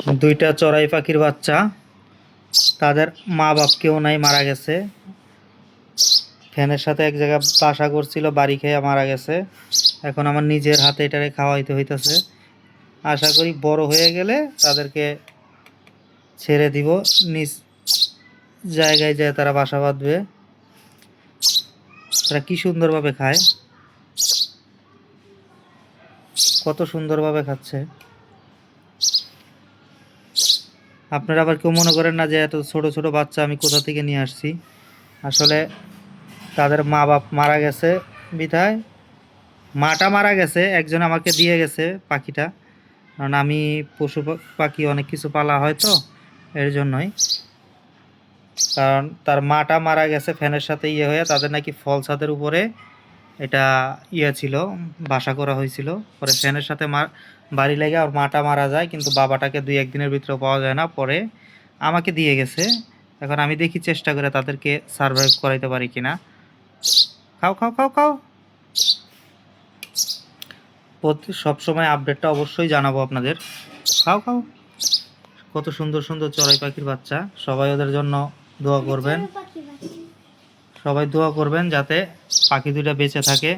দুইটা চড়াই পাখির বাচ্চা, তাদের মা বাপ কেউ নাই, মারা গেছে। ফ্যানের সাথে এক জায়গায় বাসা করছিল, বাড়ি খেয়ে মারা গেছে। এখন আমার নিজের হাতে এটারে খাওয়াইতে হইতেছে। আশা করি বড় হয়ে গেলে তাদেরকে ছেড়ে দিব, নিজ জায়গায় যায় তারা বাসা বাঁধবে। তারা কি সুন্দরভাবে খায়, কত সুন্দরভাবে খাচ্ছে। আপনারা আবার কেউ মনে করেন না যে এত ছোট ছোট বাচ্চা আমি কোথা থেকে নিয়ে আসছি। আসলে তাদের মা বাপ মারা গেছে বিধায়, মাটা মারা গেছে, একজন আমাকে দিয়ে গেছে পাখিটা। কারণ আমি পশু পাখি অনেক কিছু পালা হয় তো, এর জন্যই। কারণ তার মাটা মারা গেছে ফ্যানের সাথে ইয়ে হয়ে, তাদের নাকি ফল ছাদের উপরে এটা ইয়ে ছিল, বাসা করা হয়েছিল। পরে ফ্যানের সাথে বাড়ি লেগে আর মাটা মারা যায়, কিন্তু বাবাটাকে 2-1 দিনের ভিতরে পাওয়া যায় না। পরে আমাকে দিয়ে গেছে। এখন আমি দেখি চেষ্টা করে তাদেরকে সার্ভাইভ করাইতে পারি কিনা। খাও খাও খাও খাও। সবসময় আপডেটটা অবশ্যই জানাবো আপনাদের। খাও খাও। কত সুন্দর সুন্দর চড়াই পাখির বাচ্চা। সবাই ওদের জন্য দোয়া করবেন, সবাই দোয়া করবেন যাতে পাখি দুইটা বেঁচে থাকে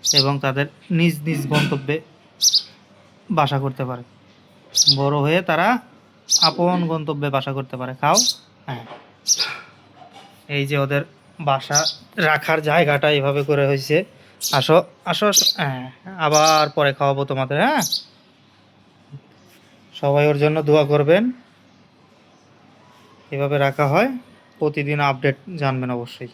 এবং তাদের নিজ নিজ গন্তব্যে বাসা করতে পারে, বড় হয়ে তারা আপন গন্তব্যে বাসা করতে পারে। খাও। হ্যাঁ, এই যে ওদের বাসা রাখার জায়গাটা এইভাবে করে হয়েছে। আসো আসো আসো। হ্যাঁ, আবার পরে খাওয়াবো তোমাদের। হ্যাঁ, সবাই ওর জন্য দোয়া করবেন। এভাবে রাখা হয়, প্রতিদিন আপডেট জানবেন অবশ্যই।